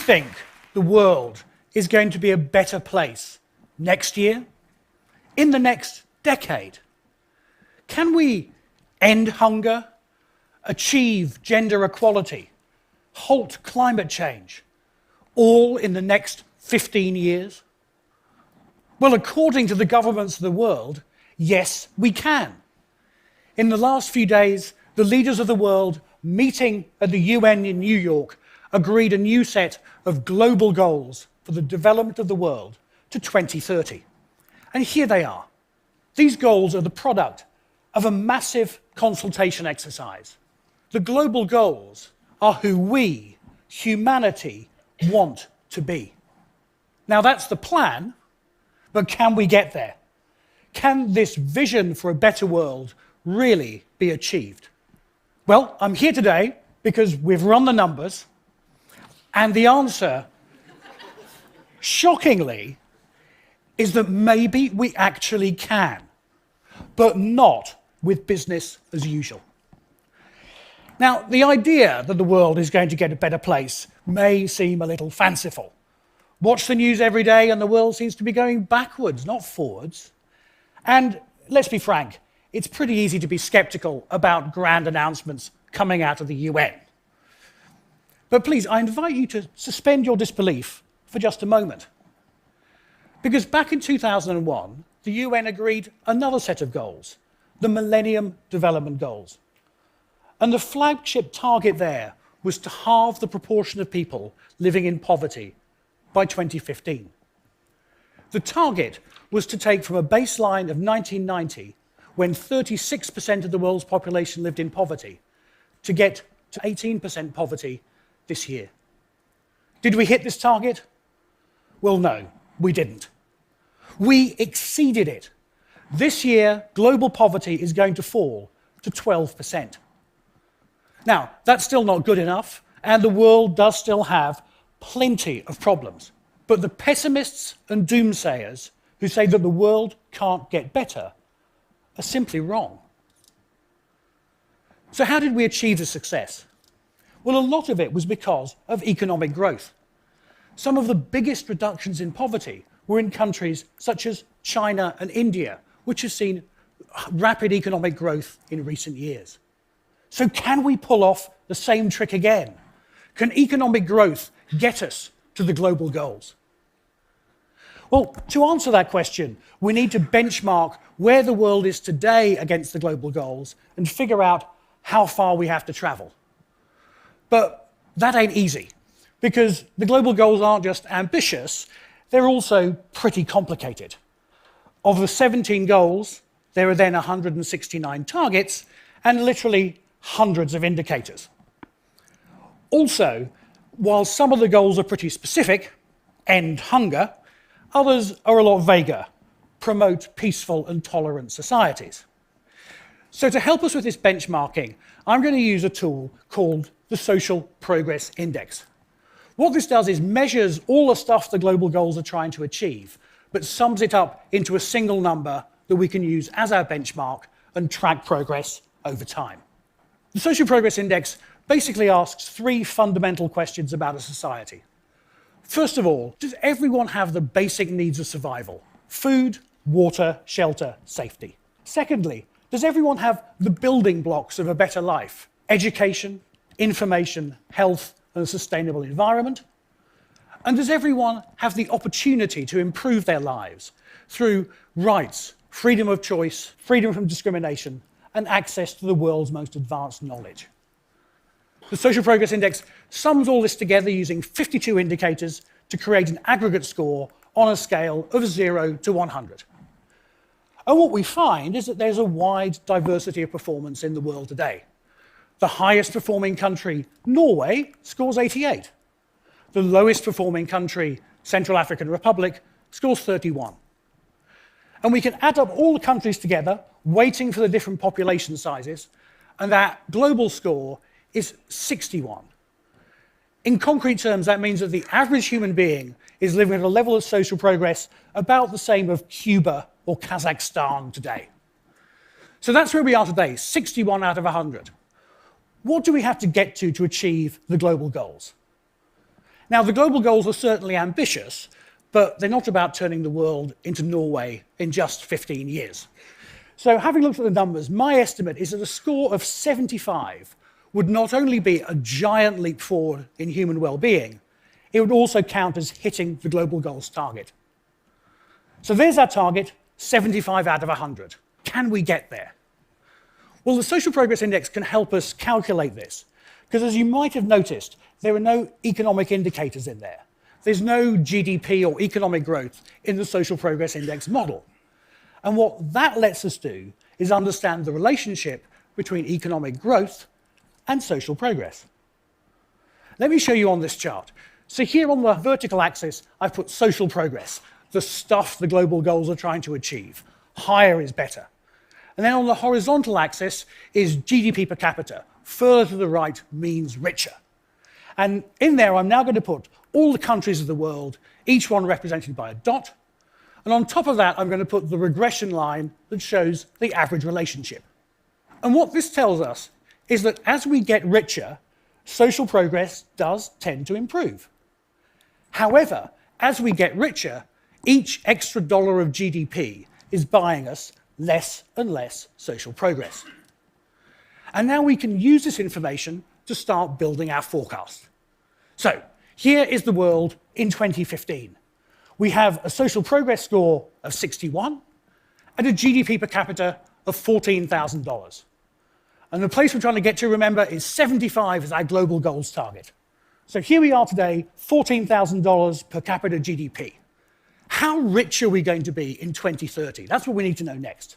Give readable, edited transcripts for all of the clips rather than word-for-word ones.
think the world is going to be a better place next year, in the next decade? Can we end hunger, achieve gender equality, halt climate change, all in the next 15 years? Well, according to the governments of the world, yes, we can. In the last few days, the leaders of the world meeting at the UN in New York agreed a new set of global goals for the development of the world to 2030. And here they are. These goals are the product of a massive consultation exercise. The global goals are who we, humanity, want to be. Now, that's the plan, but can we get there? Can this vision for a better world really be achieved? Well, I'm here today because we've run the numbers, and the answer, shockingly, is that maybe we actually can, but not with business as usual. Now, the idea that the world is going to get a better place may seem a little fanciful. Watch the news every day and the world seems to be going backwards, not forwards. And let's be frank, it's pretty easy to be skeptical about grand announcements coming out of the UN. But please, I invite you to suspend your disbelief for just a moment. Because back in 2001, the UN agreed another set of goals, the Millennium Development Goals. And the flagship target there was to halve the proportion of people living in poverty by 2015. The target was to take from a baseline of 1990, when 36% of the world's population lived in poverty, to get to 18% poverty this year. Did we hit this target? Well, no, we didn't. We exceeded it. This year, global poverty is going to fall to 12%. Now, that's still not good enough, and the world does still have plenty of problems. But the pessimists and doomsayers who say that the world can't get better are simply wrong. So how did we achieve the success? Well, a lot of it was because of economic growth. Some of the biggest reductions in poverty were in countries such as China and India, which have seen rapid economic growth in recent years. So can we pull off the same trick again? Can economic growth get us to the global goals? Well, to answer that question, we need to benchmark where the world is today against the global goals and figure out how far we have to travel. But that ain't easy, because the global goals aren't just ambitious, they're also pretty complicated. Of the 17 goals, there are then 169 targets and literally hundreds of indicators. Also, while some of the goals are pretty specific, end hunger, others are a lot vaguer, promote peaceful and tolerant societies. So to help us with this benchmarking, I'm going to use a tool called the Social Progress Index. What this does is measures all the stuff the global goals are trying to achieve, but sums it up into a single number that we can use as our benchmark and track progress over time. The Social Progress Index basically asks three fundamental questions about a society. First of all, does everyone have the basic needs of survival? Food, water, shelter, safety. Secondly, does everyone have the building blocks of a better life? Education, information, health, and a sustainable environment? And does everyone have the opportunity to improve their lives through rights, freedom of choice, freedom from discrimination, and access to the world's most advanced knowledge? The Social Progress Index sums all this together using 52 indicators to create an aggregate score on a scale of 0 to 100. And what we find is that there's a wide diversity of performance in the world today. The highest performing country, Norway, scores 88. The lowest performing country, Central African Republic, scores 31. And we can add up all the countries together, weighting for the different population sizes, and that global score is 61. In concrete terms, that means that the average human being is living at a level of social progress about the same of Cuba or Kazakhstan today. So that's where we are today, 61 out of 100. What do we have to get to achieve the global goals? Now, the global goals are certainly ambitious, but they're not about turning the world into Norway in just 15 years. So having looked at the numbers, my estimate is that a score of 75 would not only be a giant leap forward in human well-being, it would also count as hitting the global goals target. So there's our target, 75 out of 100. Can we get there? Well, the Social Progress Index can help us calculate this, because as you might have noticed, there are no economic indicators in there. There's no GDP or economic growth in the Social Progress Index model. And what that lets us do is understand the relationship between economic growth and social progress. Let me show you on this chart. So here on the vertical axis, I've put social progress, the stuff the global goals are trying to achieve. Higher is better. And then on the horizontal axis is GDP per capita. Further to the right means richer. And in there, I'm now going to put all the countries of the world, each one represented by a dot. And on top of that, I'm going to put the regression line that shows the average relationship. And what this tells us is that as we get richer, social progress does tend to improve. However, as we get richer, each extra dollar of GDP is buying us less and less social progress. And now we can use this information to start building our forecast. So here is the world in 2015. We have a social progress score of 61 and a GDP per capita of $14,000. And the place we're trying to get to, remember, is 75 as our global goals target. So here we are today, $14,000 per capita GDP. How rich are we going to be in 2030? That's what we need to know next.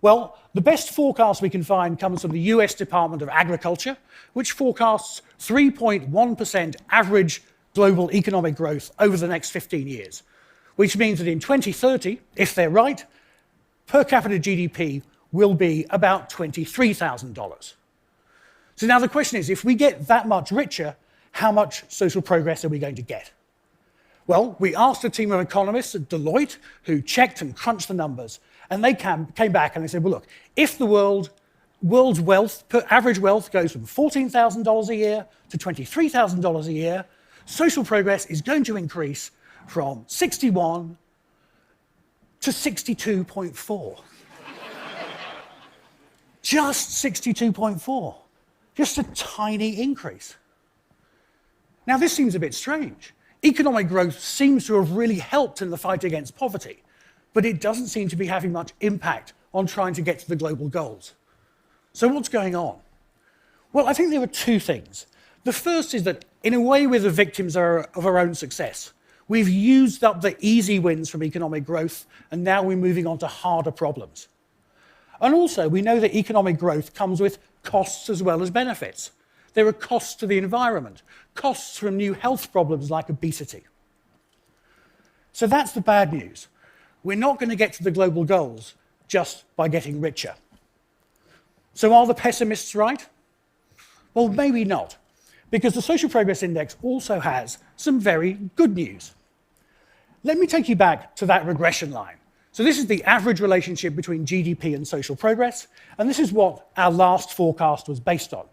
Well, the best forecast we can find comes from the US Department of Agriculture, which forecasts 3.1% average global economic growth over the next 15 years, which means that in 2030, if they're right, per capita GDP will be about $23,000. So now the question is, if we get that much richer, how much social progress are we going to get? Well, we asked a team of economists at Deloitte who checked and crunched the numbers, and they came back and they said, well, look, if the world's wealth, average wealth goes from $14,000 a year to $23,000 a year, social progress is going to increase from 61 to 62.4. Just 62.4. Just a tiny increase. Now, this seems a bit strange. Economic growth seems to have really helped in the fight against poverty, but it doesn't seem to be having much impact on trying to get to the global goals. So what's going on? Well, I think there are two things. The first is that, in a way, we're the victims of our own success. We've used up the easy wins from economic growth, and now we're moving on to harder problems. And also, we know that economic growth comes with costs as well as benefits. There are costs to the environment, costs from new health problems like obesity. So that's the bad news. We're not going to get to the global goals just by getting richer. So are the pessimists right? Well, maybe not, because the Social Progress Index also has some very good news. Let me take you back to that regression line. So this is the average relationship between GDP and social progress, and this is what our last forecast was based on.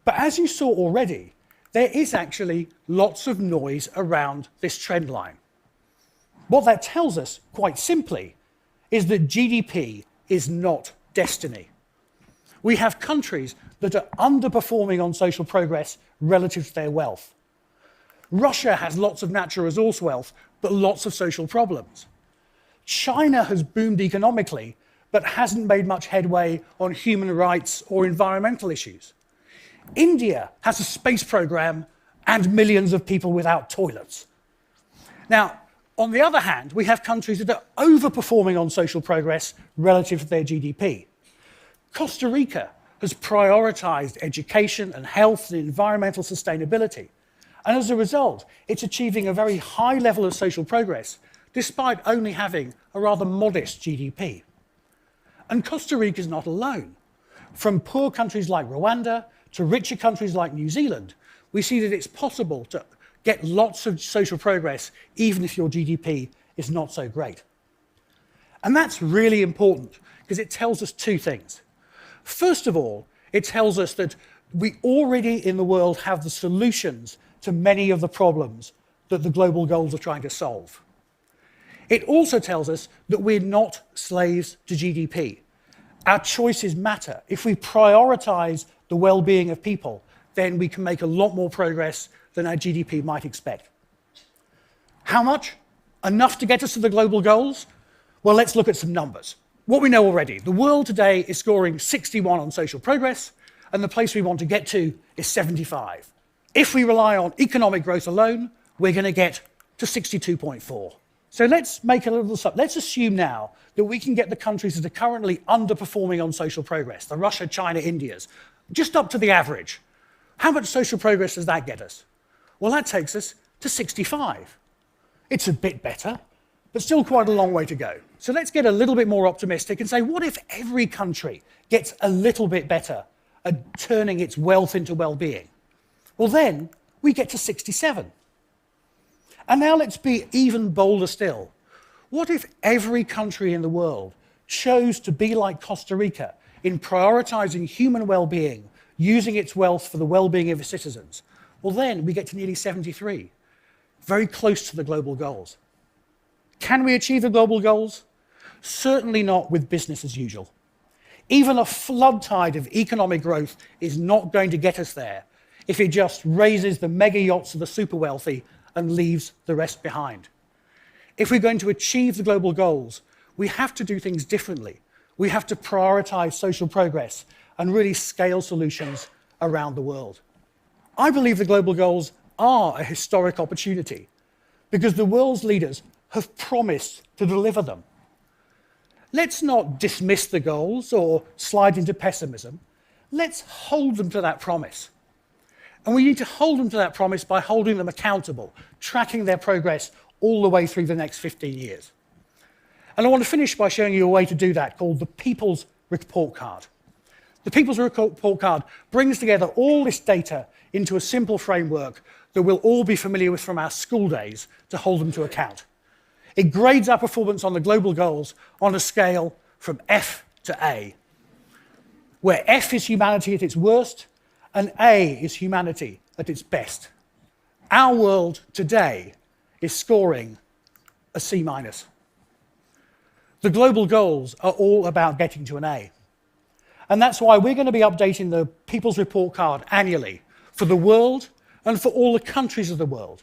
But as you saw already, there is actually lots of noise around this trend line. What that tells us, quite simply, is that GDP is not destiny. We have countries that are underperforming on social progress relative to their wealth. Russia has lots of natural resource wealth, but lots of social problems. China has boomed economically, but hasn't made much headway on human rights or environmental issues. India has a space program and millions of people without toilets. Now, on the other hand, we have countries that are overperforming on social progress relative to their GDP. Costa Rica has prioritized education and health and environmental sustainability. And as a result, it's achieving a very high level of social progress, despite only having a rather modest GDP. And Costa Rica is not alone. From poor countries like Rwanda to richer countries like New Zealand, we see that it's possible to get lots of social progress even if your GDP is not so great. And that's really important because it tells us two things. First of all, it tells us that we already in the world have the solutions to many of the problems that the global goals are trying to solve. It also tells us that we're not slaves to GDP. Our choices matter. If we prioritize the well-being of people, then we can make a lot more progress than our GDP might expect. How much? Enough to get us to the global goals? Well, let's look at some numbers. What we know already, the world today is scoring 61 on social progress, and the place we want to get to is 75. If we rely on economic growth alone, we're going to get to 62.4. So let's make a little sub. Let's assume now that we can get the countries that are currently underperforming on social progress, the Russia, China, Indias, just up to the average. How much social progress does that get us? Well, that takes us to 65. It's a bit better, but still quite a long way to go. So let's get a little bit more optimistic and say, what if every country gets a little bit better at turning its wealth into well-being? Well, then we get to 67. And now let's be even bolder still. What if every country in the world chose to be like Costa Rica in prioritizing human well-being, using its wealth for the well-being of its citizens? Well, then we get to nearly 73, very close to the global goals. Can we achieve the global goals? Certainly not with business as usual. Even a flood tide of economic growth is not going to get us there if it just raises the mega yachts of the super wealthy and leaves the rest behind. If we're going to achieve the global goals, we have to do things differently. We have to prioritize social progress and really scale solutions around the world. I believe the global goals are a historic opportunity because the world's leaders have promised to deliver them. Let's not dismiss the goals or slide into pessimism. Let's hold them to that promise. And we need to hold them to that promise by holding them accountable, tracking their progress all the way through the next 15 years. And I want to finish by showing you a way to do that called the People's Report Card. The People's Report Card brings together all this data into a simple framework that we'll all be familiar with from our school days to hold them to account. It grades our performance on the global goals on a scale from F to A, where F is humanity at its worst and A is humanity at its best. Our world today is scoring a C-. The global goals are all about getting to an A. And that's why we're going to be updating the People's Report Card annually for the world and for all the countries of the world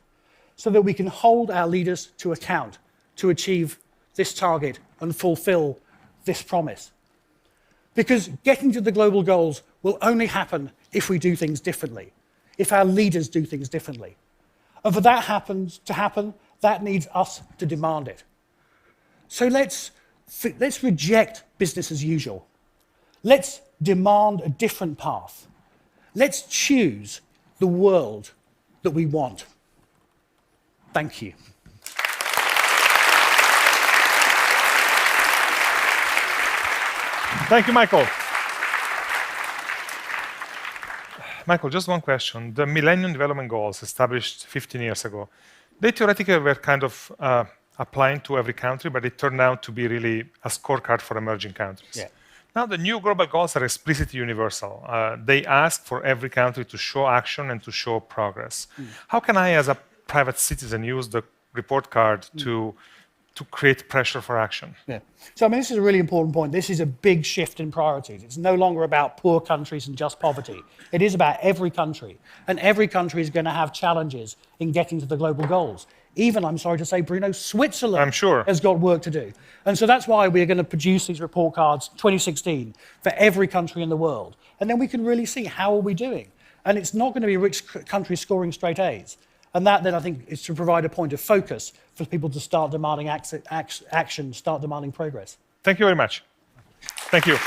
so that we can hold our leaders to account to achieve this target and fulfill this promise. Because getting to the global goals will only happen if we do things differently, if our leaders do things differently. And for that to happen, that needs us to demand it. So let's reject business as usual. Let's demand a different path. Let's choose the world that we want. Thank you. Thank you, Michael. Michael, just one question. The Millennium Development Goals established 15 years ago, they theoretically were kind of applying to every country, but it turned out to be really a scorecard for emerging countries. Yeah. Now the new global goals are explicitly universal. They ask for every country to show action and to show progress. How can I, as a private citizen, use the report card to create pressure for action? Yeah. So, I mean, this is a really important point. This is a big shift in priorities. It's no longer about poor countries and just poverty. It is about every country. And every country is going to have challenges in getting to the global goals. Even, I'm sorry to say, Bruno, Switzerland I'm sure. has got work to do. And so that's why we're going to produce these report cards 2016 for every country in the world. And then we can really see how are we doing. And it's not going to be rich countries scoring straight A's. And that, then, I think, is to provide a point of focus for people to start demanding action, start demanding progress. Thank you very much. Thank you.